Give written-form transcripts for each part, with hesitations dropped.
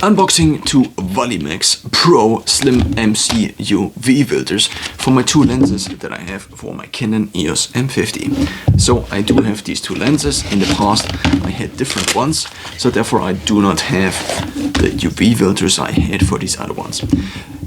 Unboxing two Walimex Pro Slim MC UV filters for my two lenses that I have for my Canon EOS M50. So I do have these two lenses. In the past I had different ones, so therefore I do not have the UV filters I had for these other ones.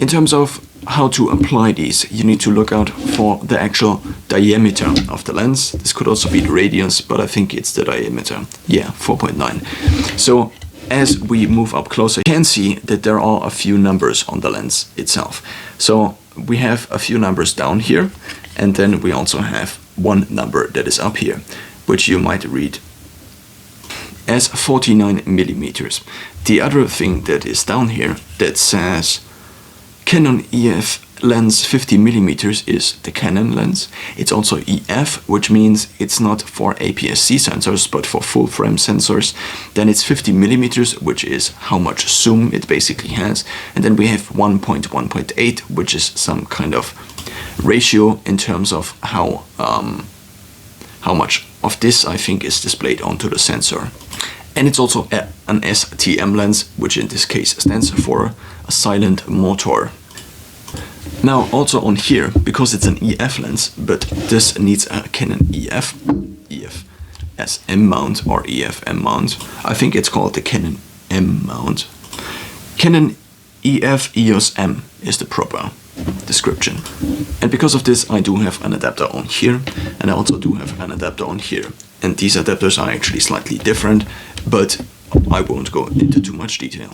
In terms of how to apply these, you need to look out for the actual diameter of the lens. This could also be the radius, but I think it's the diameter. Yeah, 4.9. So as we move up closer, you can see that there are a few numbers on the lens itself. So we have a few numbers down here, and then we also have one number that is up here, which you might read as 49 millimeters. The other thing that is down here that says Canon EF lens 50 millimeters is the Canon lens. It's also EF, which means it's not for APS-C sensors, but for full frame sensors. Then it's 50 millimeters, which is how much zoom it basically has. And then we have 1.1.8, which is some kind of ratio in terms of how much of this I think is displayed onto the sensor. And it's also an STM lens, which in this case stands for a silent motor. Now also on here, because it's an EF lens, but this needs a Canon EF SM mount or EF-M mount. I think it's called the Canon M mount. Canon EF EOS M is the proper description. And because of this I do have an adapter on here, and I also do have an adapter on here. And these adapters are actually slightly different, but I won't go into too much detail.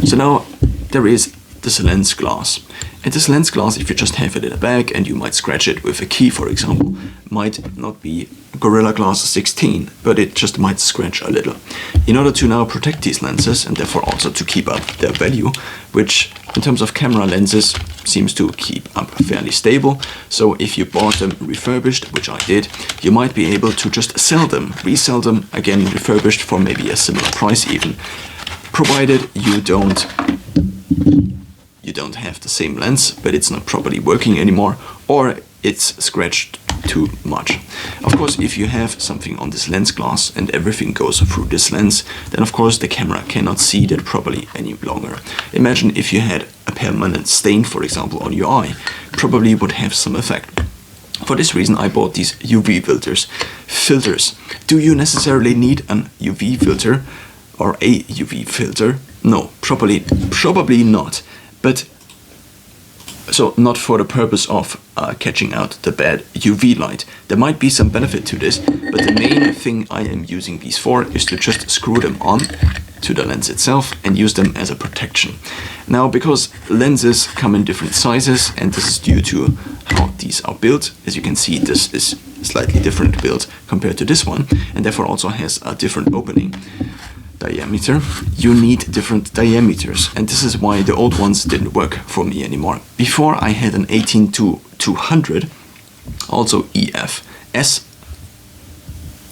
So now there is this lens glass. And this lens glass, if you just have it in a bag and you might scratch it with a key, for example, might not be Gorilla Glass 16, but it just might scratch a little. In order to now protect these lenses and therefore also to keep up their value, which in terms of camera lenses seems to keep up fairly stable, so if you bought them refurbished, which I did, you might be able to just sell them, resell them again refurbished for maybe a similar price even, provided you don't have the same lens, but it's not properly working anymore, or it's scratched too much. Of course, if you have something on this lens glass and everything goes through this lens, then of course the camera cannot see that properly any longer. Imagine if you had a permanent stain, for example, on your eye, probably would have some effect. For this reason I bought these UV filters. Do you necessarily need an UV filter or a UV filter? No, probably not. But so not for the purpose of catching out the bad UV light. There might be some benefit to this, but the main thing I am using these for is to just screw them on to the lens itself and use them as a protection. Now, because lenses come in different sizes, and this is due to how these are built, as you can see this is slightly different built compared to this one, and therefore also has a different opening diameter. You need different diameters, and this is why the old ones didn't work for me anymore. Before I had an 18-200, also EF-S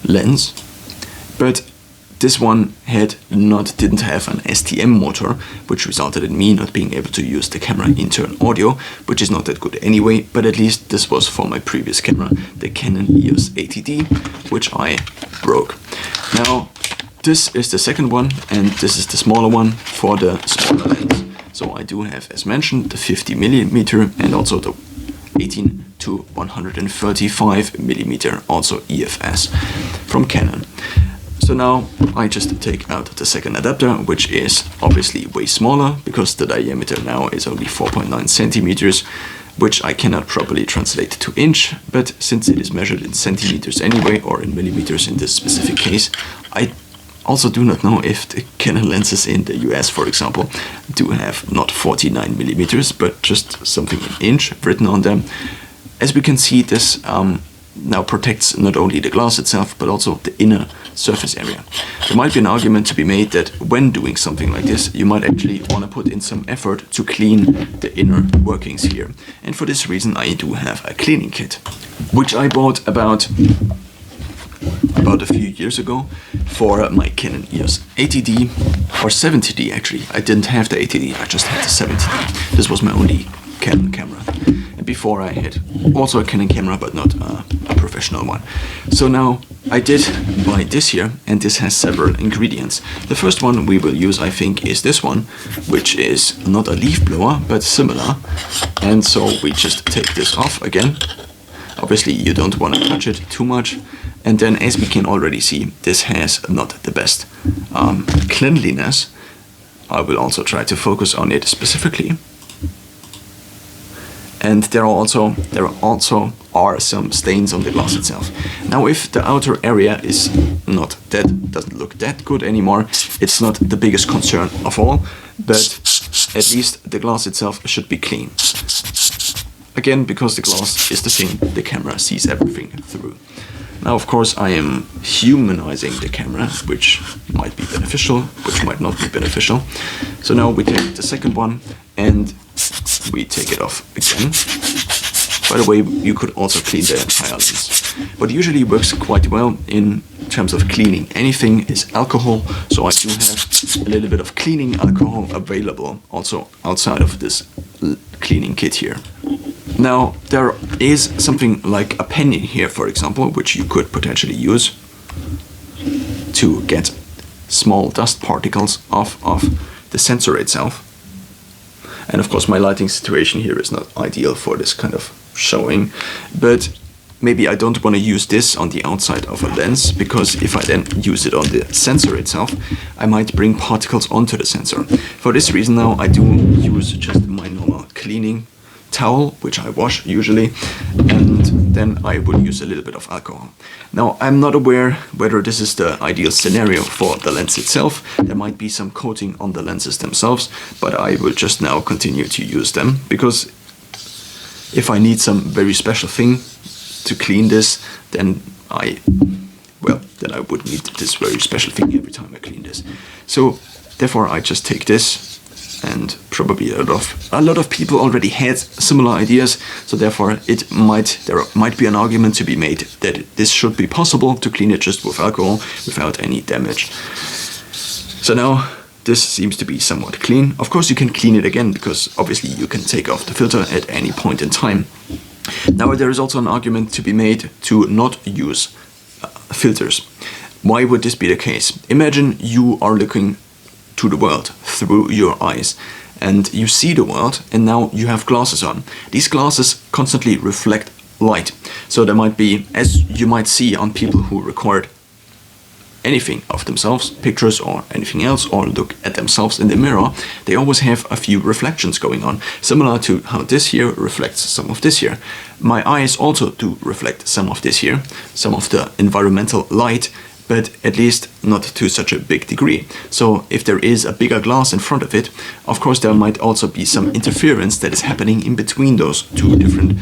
lens, but this one didn't have an STM motor, which resulted in me not being able to use the camera intern audio, which is not that good anyway, but at least this was for my previous camera, the Canon EOS 80D, which I broke. Now, this is the second one, and this is the smaller one for the smaller lens. So I do have, as mentioned, the 50 millimeter and also the 18-135 millimeter, also EF-S from Canon. So now I just take out the second adapter, which is obviously way smaller because the diameter now is only 4.9 centimeters, which I cannot properly translate to inch, but since it is measured in centimeters anyway, or in millimeters in this specific case, I also do not know if the Canon lenses in the US, for example, do have not 49 millimeters, but just something in inch written on them. As we can see, this now protects not only the glass itself, but also the inner surface area. There might be an argument to be made that when doing something like this, you might actually want to put in some effort to clean the inner workings here. And for this reason, I do have a cleaning kit, which I bought about a few years ago for my Canon EOS 80D or 70D actually. I didn't have the 80D, I just had the 70D. This was my only Canon camera. And before I had also a Canon camera, but not a professional one. So now I did buy this here, and this has several ingredients. The first one we will use, I think, is this one, which is not a leaf blower, but similar. And so we just take this off again. Obviously you don't want to touch it too much. And then, as we can already see, this has not the best cleanliness. I will also try to focus on it specifically. And there also are some stains on the glass itself. Now, if the outer area is not doesn't look that good anymore, it's not the biggest concern of all, but at least the glass itself should be clean. Again, because the glass is the thing the camera sees everything through. Now, of course, I am humanizing the camera, which might be beneficial, which might not be beneficial. So now we take the second one and we take it off again. By the way, you could also clean the entire lens. What usually works quite well in terms of cleaning anything is alcohol. So I do have a little bit of cleaning alcohol available also outside of this cleaning kit here. Now, there is something like a pen in here, for example, which you could potentially use to get small dust particles off of the sensor itself. And of course, my lighting situation here is not ideal for this kind of showing, but maybe I don't want to use this on the outside of a lens, because if I then use it on the sensor itself, I might bring particles onto the sensor. For this reason now, I do use just my normal cleaning towel, which I wash usually, and then I will use a little bit of alcohol. Now, I'm not aware whether this is the ideal scenario for the lens itself. There might be some coating on the lenses themselves, but I will just now continue to use them, because if I need some very special thing to clean this, then I would need this very special thing every time I clean this. So therefore I just take this, and probably a lot of people already had similar ideas, so therefore there might be an argument to be made that this should be possible to clean it just with alcohol without any damage. So now this seems to be somewhat clean. Of course you can clean it again, because obviously you can take off the filter at any point in time. Now, there is also an argument to be made to not use filters. Why would this be the case? Imagine you are looking to the world through your eyes, and you see the world, and now you have glasses on. These glasses constantly reflect light. So there might be, as you might see on people who record anything of themselves, pictures or anything else, or look at themselves in the mirror, they always have a few reflections going on, similar to how this here reflects some of this here. My eyes also do reflect some of this here, some of the environmental light, but at least not to such a big degree. So if there is a bigger glass in front of it, of course there might also be some interference that is happening in between those two different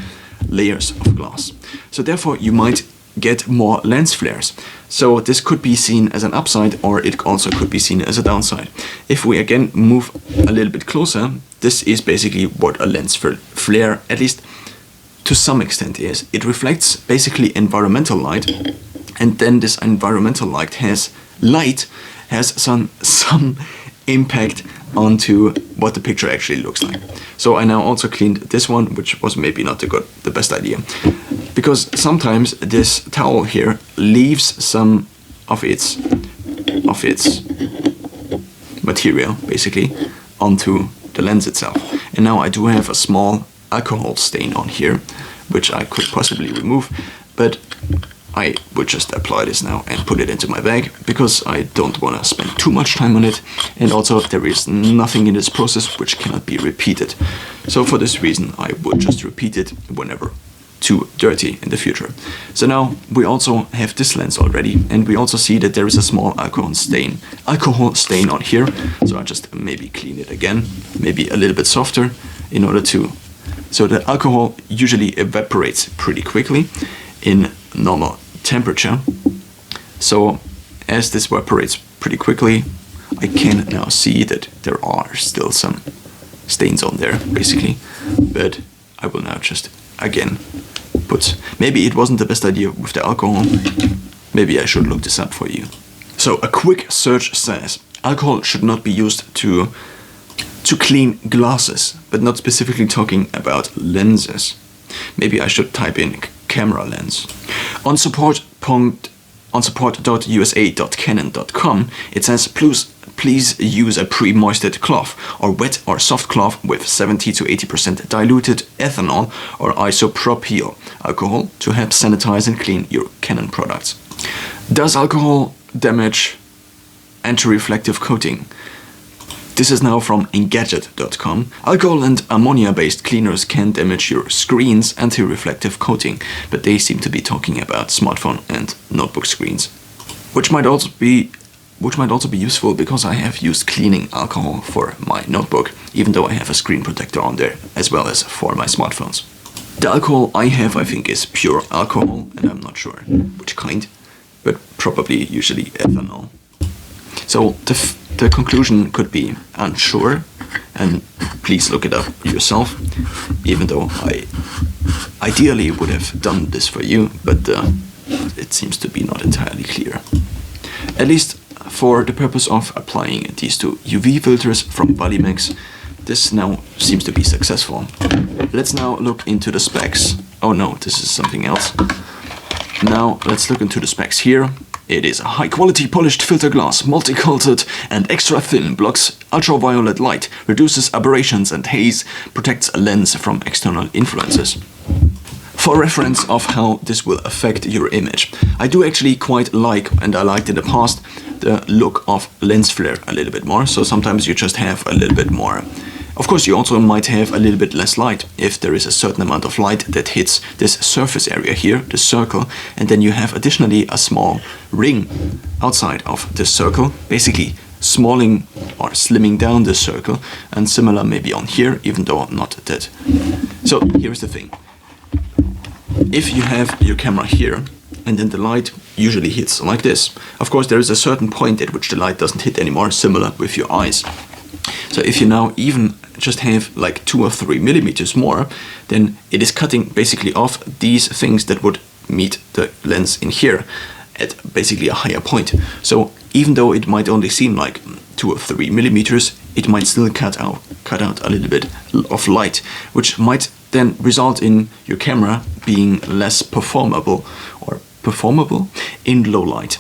layers of glass. So therefore you might get more lens flares. So this could be seen as an upside, or it also could be seen as a downside. If we again move a little bit closer, this is basically what a lens flare, at least to some extent, is. It reflects basically environmental light, and then this environmental light has some impact onto what the picture actually looks like. So I now also cleaned this one, which was maybe not the best idea, because sometimes this towel here leaves some of its material basically onto the lens itself. And now I do have a small alcohol stain on here, which I could possibly remove, but I would just apply this now and put it into my bag, because I don't want to spend too much time on it, and also there is nothing in this process which cannot be repeated. So for this reason I would just repeat it whenever too dirty in the future. So now we also have this lens already, and we also see that there is a small alcohol stain on here. So I just maybe clean it again, maybe a little bit softer, in order to, so the alcohol usually evaporates pretty quickly in normal temperature. So as this evaporates pretty quickly, I can now see that there are still some stains on there basically, but I will now just again maybe it wasn't the best idea with the alcohol. Maybe I should look this up for you. So a quick search says alcohol should not be used to to clean glasses, but not specifically talking about lenses. Maybe I should type in camera lens. On support.usa.canon.com, it says, please use a pre-moistened cloth or wet or soft cloth with 70 to 80% diluted ethanol or isopropyl alcohol to help sanitize and clean your Canon products. Does alcohol damage anti-reflective coating? This is now from Engadget.com. Alcohol and ammonia-based cleaners can damage your screen's anti-reflective coating, but they seem to be talking about smartphone and notebook screens, which might also be useful because I have used cleaning alcohol for my notebook, even though I have a screen protector on there, as well as for my smartphones. The alcohol I have, I think, is pure alcohol, and I'm not sure which kind, but probably usually ethanol. So the conclusion could be unsure, and please look it up yourself, even though I ideally would have done this for you, but it seems to be not entirely clear. At least for the purpose of applying these two UV filters from Walimex, this now seems to be successful. Let's now look into the specs. Oh no, this is something else. Now let's look into the specs here. It is a high-quality polished filter glass, multi-coated and extra thin, blocks ultraviolet light, reduces aberrations and haze, protects a lens from external influences. For reference of how this will affect your image, I do actually quite like, and I liked in the past, the look of lens flare a little bit more. So sometimes you just have a little bit more. Of course, you also might have a little bit less light if there is a certain amount of light that hits this surface area here, the circle, and then you have additionally a small ring outside of this circle, basically slimming down the circle, and similar maybe on here, even though not that. So here's the thing. If you have your camera here, and then the light usually hits like this, of course there is a certain point at which the light doesn't hit anymore, similar with your eyes. So if you now even just have like 2 or 3 millimeters more, then it is cutting basically off these things that would meet the lens in here at basically a higher point. So even though it might only seem like 2 or 3 millimeters, it might still cut out a little bit of light, which might then result in your camera being less performable in low light,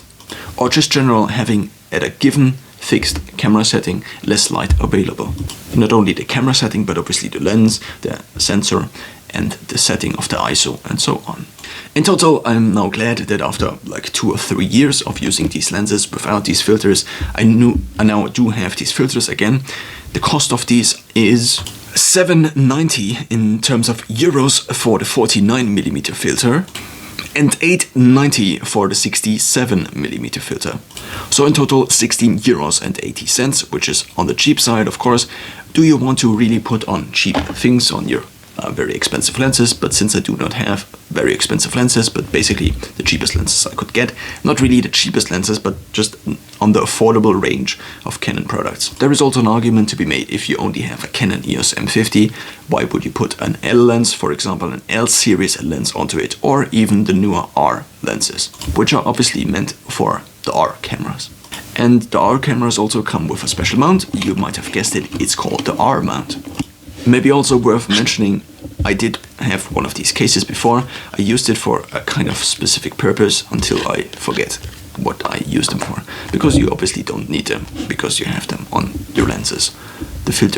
or just general having at a given fixed camera setting less light available. Not only the camera setting, but obviously the lens, the sensor, and the setting of the ISO, and so on. In total, I'm now glad that after like 2 or 3 years of using these lenses without these filters, I now do have these filters again. The cost of these is €7.90 in terms of euros for the 49mm filter, and €8.90 for the 67mm filter. So in total, €16.80, which is on the cheap side, of course. Do you want to really put on cheap things on your very expensive lenses? But since I do not have very expensive lenses, but basically the cheapest lenses I could get, not really the cheapest lenses, but just on the affordable range of Canon products. There is also an argument to be made if you only have a Canon EOS M50, why would you put an L lens, for example an L series lens onto it, or even the newer R lenses, which are obviously meant for the R cameras. And the R cameras also come with a special mount. You might have guessed it, it's called the R mount. Maybe also worth mentioning, I did have one of these cases before. I used it for a kind of specific purpose until I forget what I used them for. Because you obviously don't need them, because you have them on your lenses, the filters.